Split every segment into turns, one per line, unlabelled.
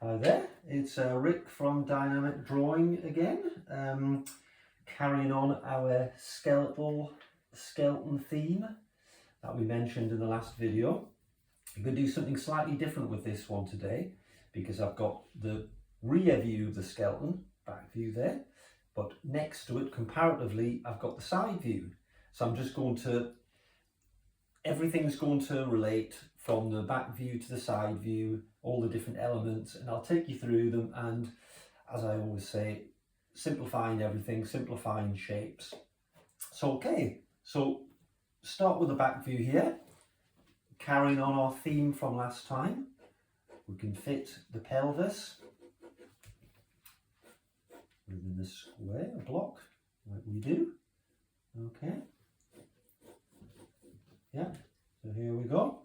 Hi there, it's Rick from Dynamic Drawing again, carrying on our skeleton theme that we mentioned in the last video. I'm going to do something slightly different with this one today because I've got the rear view of the skeleton, back view there, but next to it comparatively I've got the side view. So I'm just going to, everything's going to relate from the back view to the side view, all the different elements, and I'll take you through them, and as I always say, simplifying everything, simplifying shapes. So okay, so start with the back view here, carrying on our theme from last time. We can fit the pelvis within the square, a block, like we do. Okay, yeah, so here we go.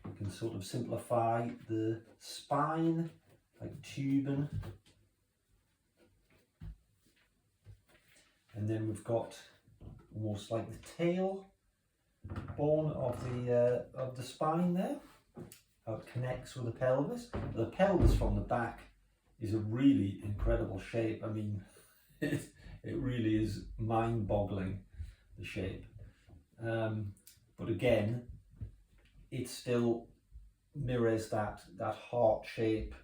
We can sort of simplify the spine, like tubing. And then we've got almost like the tail bone of the spine there, how it connects with the pelvis. The pelvis from the back is a really incredible shape. I mean, it really is mind-boggling, the shape. But again, it still mirrors that heart shape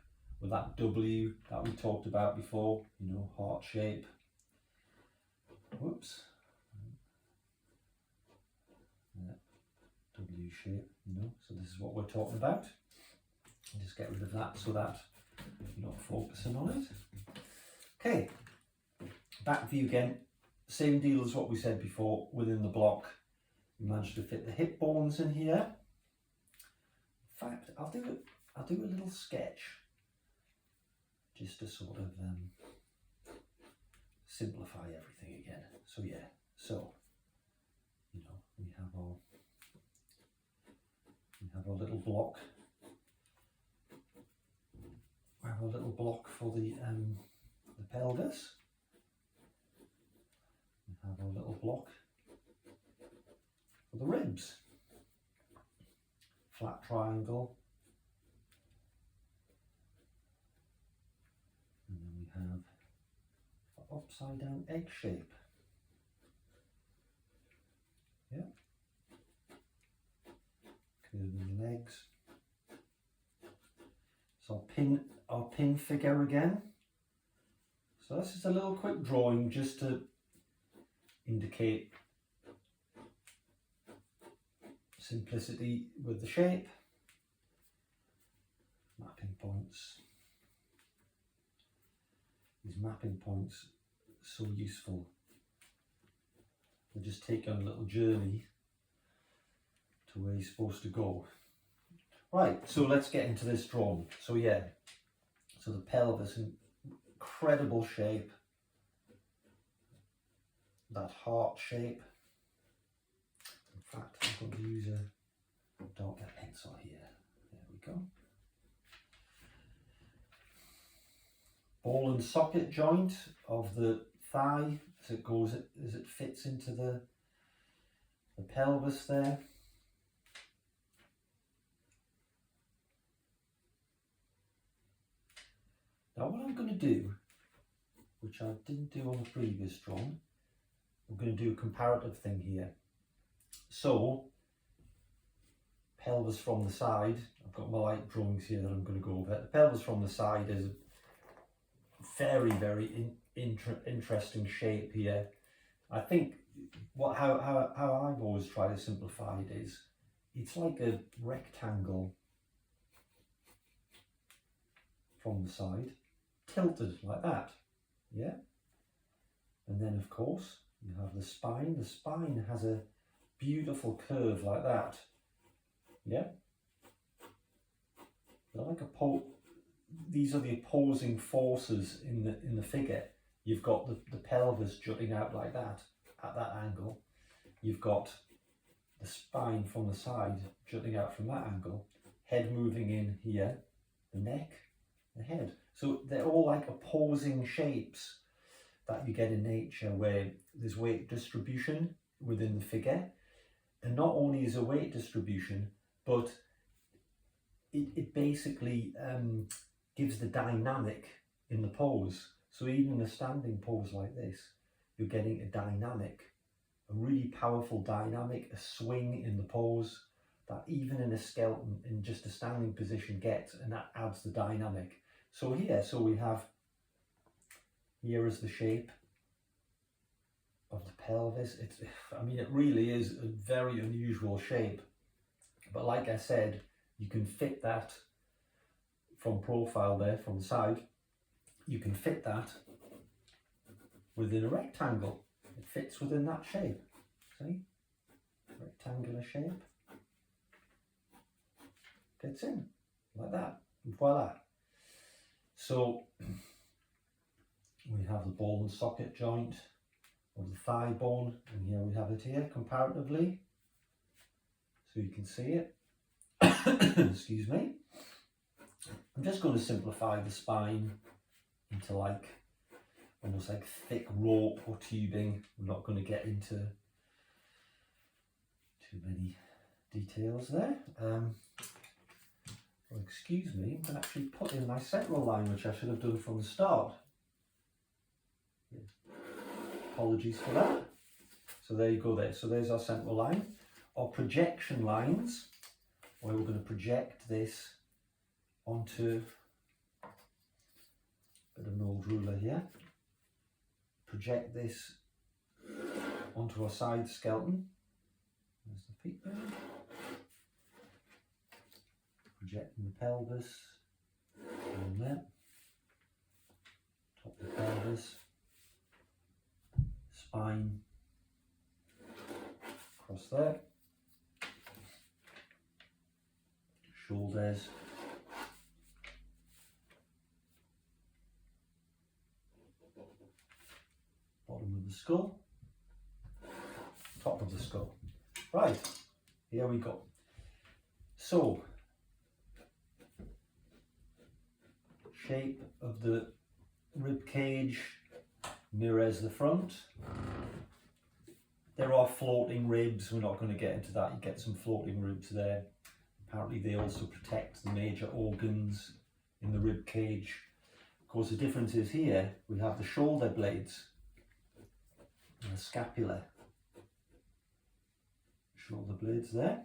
with that W that we talked about before, you know, heart shape. Whoops. W shape, you know, so this is what we're talking about. Just get rid of that so that you're not focusing on it. Okay, back view again, same deal as what we said before. Within the block, we managed to fit the hip bones in here. In fact, I'll do a little sketch just to sort of simplify everything again. So yeah, so you know, we have our little block. We have a little block for the pelvis. We have our little block for the ribs. Flat triangle. And then we have the upside down egg shape. Yeah. Curving legs. So our pin figure again. So this is a little quick drawing just to indicate simplicity with the shape. Mapping points. These mapping points are so useful. They just take you on a little journey to where you're supposed to go. Right, so let's get into this drawing. So yeah, so the pelvis, incredible shape. That heart shape. In fact, I'm going to use a darker pencil here. There we go. Ball and socket joint of the thigh as it fits into the pelvis there. Now what I'm going to do, which I didn't do on the previous drawing, I'm going to do a comparative thing here. So, pelvis from the side, I've got my light drawings here that I'm going to go over. The pelvis from the side is a very, very interesting shape here. I think how I've always tried to simplify it is, it's like a rectangle from the side, tilted like that, yeah? And then of course, you have the spine. The spine has a beautiful curve like that, yeah? They're like these are the opposing forces in the figure. You've got the pelvis jutting out like that, at that angle. You've got the spine from the side jutting out from that angle. Head moving in here, the neck, the head. So they're all like opposing shapes that you get in nature where there's weight distribution within the figure. And not only is there weight distribution, but it basically gives the dynamic in the pose. So even in a standing pose like this, you're getting a dynamic, a really powerful dynamic, a swing in the pose that even in a skeleton, in just a standing position gets, and that adds the dynamic. So here, we have, here is the shape of the pelvis. I mean, it really is a very unusual shape. But like I said, you can fit that from profile there, from the side, you can fit that within a rectangle. It fits within that shape. See? Rectangular shape. Fits in like that. Voila. So we have the ball and socket joint of the thigh bone, and here we have it here comparatively. So you can see it. Excuse me. I'm just going to simplify the spine into like almost like thick rope or tubing. I'm not going to get into too many details there. Well, excuse me, I'm going to actually put in my central line, which I should have done from the start. Apologies for that. So there you go there. So there's our central line. Our projection lines, where we're going to project this onto a bit of an old ruler here. Project this onto our side skeleton. There's the feet there. Projecting the pelvis on there. Top of the pelvis. Spine across there. Shoulders. Bottom of the skull. Top of the skull. Right, here we go. So, shape of the rib cage mirrors the front. There are floating ribs, we're not going to get into that. You get some floating ribs there. Apparently they also protect the major organs in the rib cage. Of course, the difference is here we have the shoulder blades and the scapula. Shoulder blades there.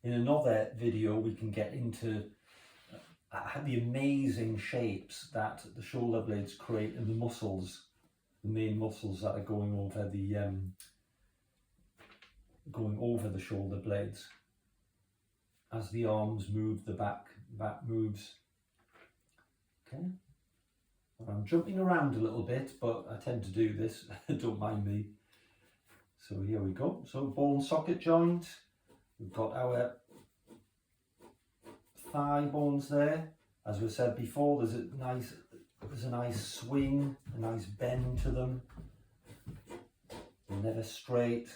In another video we can get into the amazing shapes that the shoulder blades create and the muscles, the main muscles that are going over the shoulder blades. As the arms move, the back moves. Okay. Well, I'm jumping around a little bit, but I tend to do this. Don't mind me. So here we go. So ball and socket joint. We've got our thigh bones there. As we said before, there's a nice swing, a nice bend to them. They're never straight.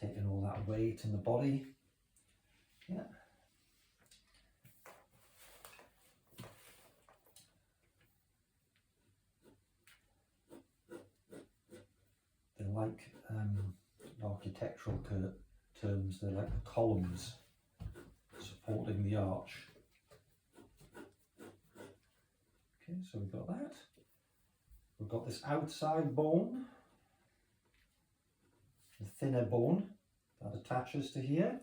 Taking all that weight in the body. Yeah. They're like architectural terms, they're like the columns supporting the arch. Okay, so we've got that. We've got this outside bone, the thinner bone that attaches to here.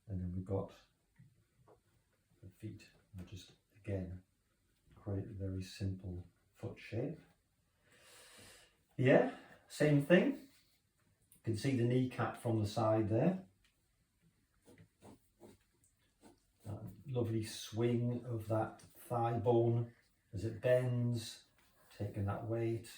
And then we've got the feet, and just again create a very simple foot shape. Yeah, same thing. You can see the kneecap from the side there. Lovely swing of that thigh bone as it bends, taking that weight.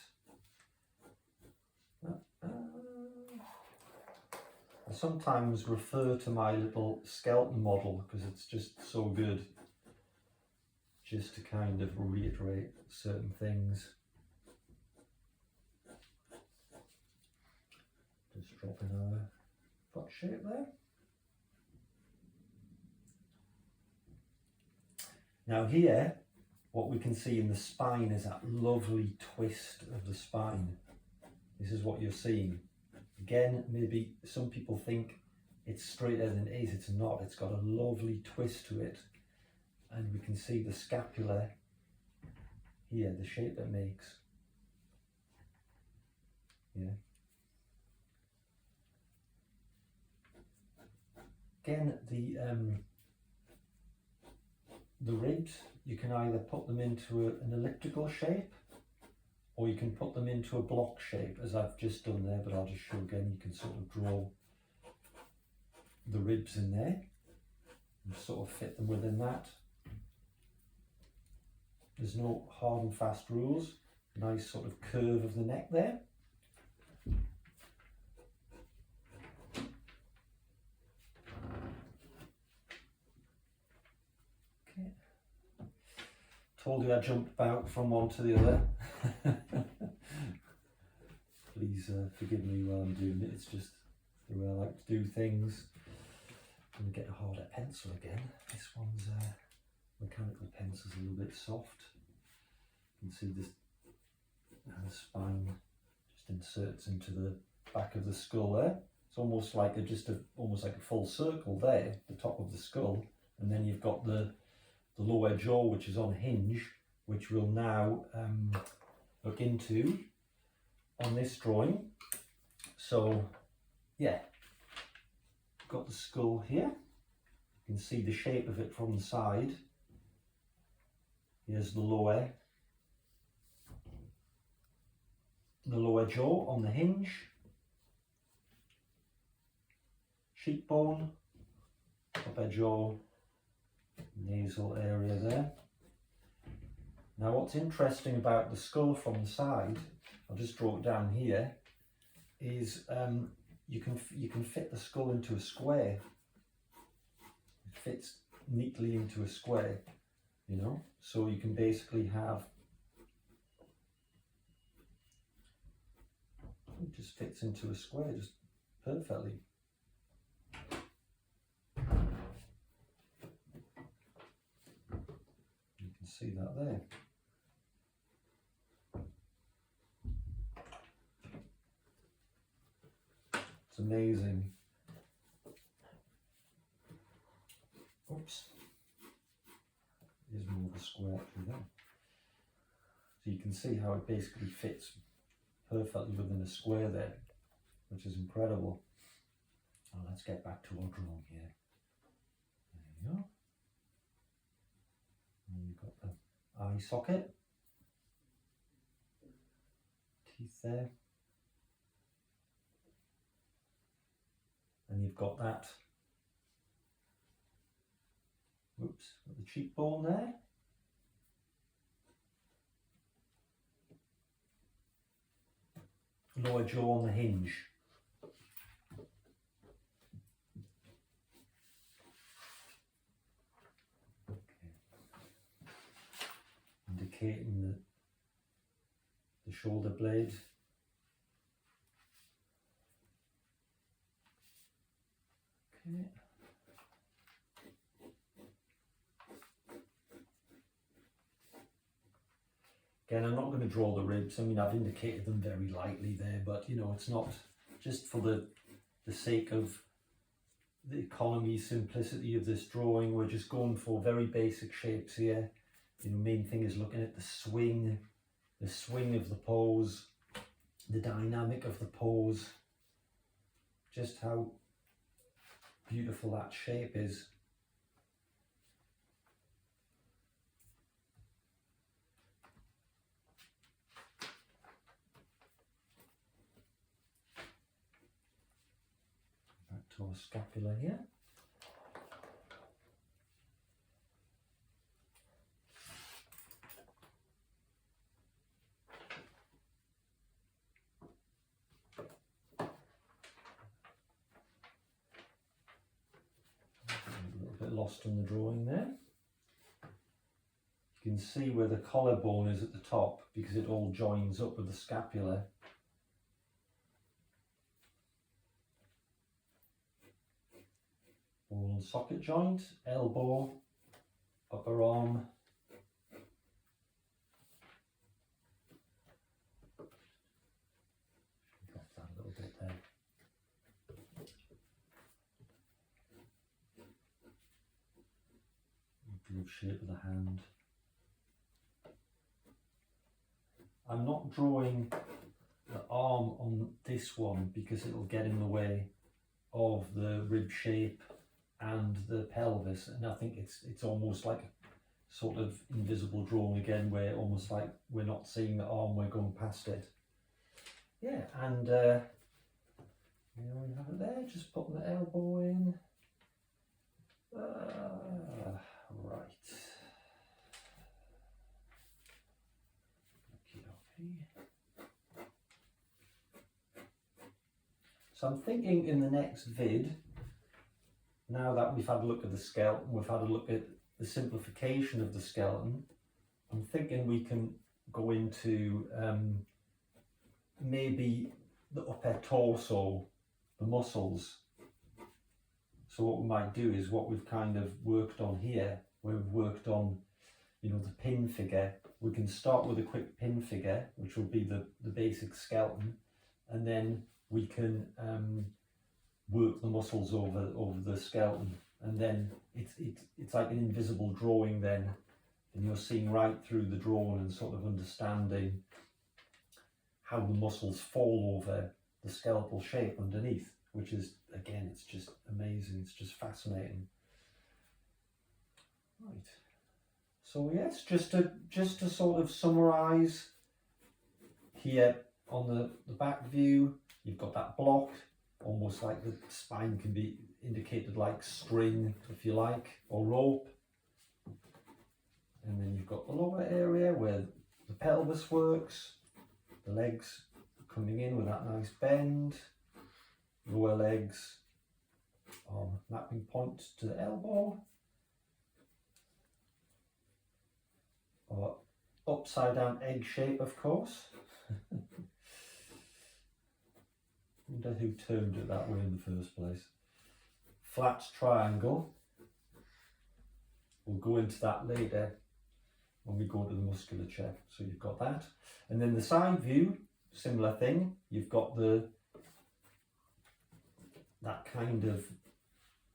I sometimes refer to my little skeleton model because it's just so good, just to kind of reiterate certain things. Just dropping our foot shape there. Now here, what we can see in the spine is that lovely twist of the spine. This is what you're seeing. Again, maybe some people think it's straighter than it is. It's not. It's got a lovely twist to it. And we can see the scapula here, the shape it makes. Yeah. Again, the ribs, you can either put them into an elliptical shape, or you can put them into a block shape, as I've just done there, but I'll just show again. You can sort of draw the ribs in there and sort of fit them within that. There's no hard and fast rules. Nice sort of curve of the neck there. Okay. Told you I jumped about from one to the other. Please forgive me while I'm doing it. It's just the way I like to do things. I'm going to get a harder pencil again. This one's mechanical pencil's a little bit soft. You can see this the spine just inserts into the back of the skull there. It's almost like almost like a full circle there, the top of the skull, and then you've got the lower jaw, which is on hinge, which we'll now look into on this drawing. So yeah, got the skull here. You can see the shape of it from the side. Here's the lower jaw on the hinge, cheekbone, upper jaw, nasal area there. Now what's interesting about the skull from the side, I'll just draw it down here, is you can fit the skull into a square. It fits neatly into a square, you know, so you can basically have, it just fits into a square just perfectly. You can see that there. It's amazing. Oops. Here's more of a square actually there. So you can see how it basically fits perfectly within a square there, which is incredible. Now let's get back to our drawing here. There you go. And you've got the eye socket, teeth there, and you've got that, whoops, got the cheekbone there. Lower jaw on the hinge. Okay. Indicating the shoulder blade. Okay. Again, I'm not going to draw the ribs. I mean, I've indicated them very lightly there, but you know, it's not just for the sake of the economy, simplicity of this drawing. We're just going for very basic shapes here. You know, main thing is looking at the swing of the pose, the dynamic of the pose, just how beautiful that shape is. Back to our scapula here. Lost in the drawing there. You can see where the collarbone is at the top because it all joins up with the scapula. Ball and socket joint, elbow, upper arm, shape of the hand. I'm not drawing the arm on this one because it'll get in the way of the rib shape and the pelvis, and I think it's almost like a sort of invisible drawing again, where almost like we're not seeing the arm, we're going past it. Yeah, and there we have it there, just putting the elbow in. Right. Okay. So I'm thinking in the next vid, now that we've had a look at the skeleton, we've had a look at the simplification of the skeleton, I'm thinking we can go into maybe the upper torso, the muscles. So what we might do is what we've kind of worked on here, where we've worked on, you know, the pin figure. We can start with a quick pin figure, which will be the basic skeleton, and then we can work the muscles over the skeleton, and then it's like an invisible drawing then, and you're seeing right through the drawing and sort of understanding how the muscles fall over the skeletal shape underneath, which is, again, it's just amazing, it's just fascinating. Right, so yes, just to sort of summarize here on the back view, you've got that block, almost like the spine can be indicated like string, if you like, or rope. And then you've got the lower area where the pelvis works, the legs coming in with that nice bend, lower legs on mapping point to the elbow, or upside down egg shape, of course. Wonder who termed it that way in the first place. Flat triangle. We'll go into that later when we go to the musculature. So you've got that. And then the side view, similar thing. You've got that kind of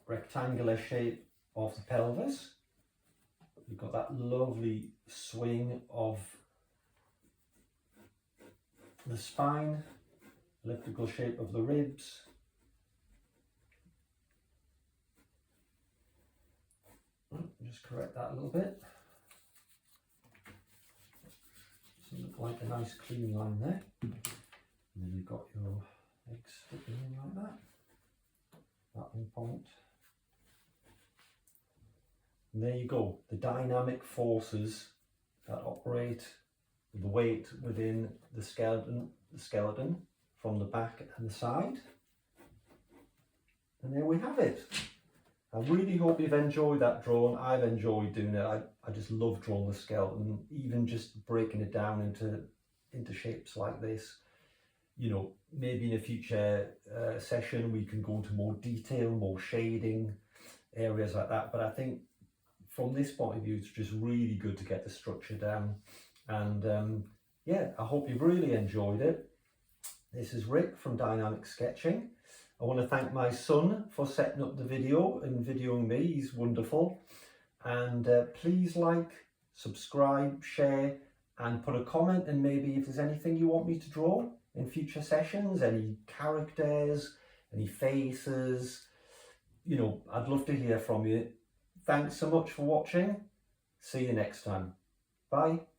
rectangular shape of the pelvis. You've got that lovely swing of the spine, elliptical shape of the ribs. Just correct that a little bit. So look like a nice clean line there. And then you've got your legs sticking in like that. Mapping point. And there you go, the dynamic forces that operate the weight within the skeleton from the back and the side. And there we have it. I really hope you've enjoyed that drawing. I've enjoyed doing it. I just love drawing the skeleton, even just breaking it down into shapes like this. You know, maybe in a future session we can go into more detail, more shading, areas like that. But I think from this point of view, it's just really good to get the structure down. And yeah, I hope you've really enjoyed it. This is Rick from Dynamic Sketching. I want to thank my son for setting up the video and videoing me. He's wonderful. And please like, subscribe, share, and put a comment. And maybe if there's anything you want me to draw in future sessions, any characters, any faces, you know, I'd love to hear from you. Thanks so much for watching. See you next time. Bye.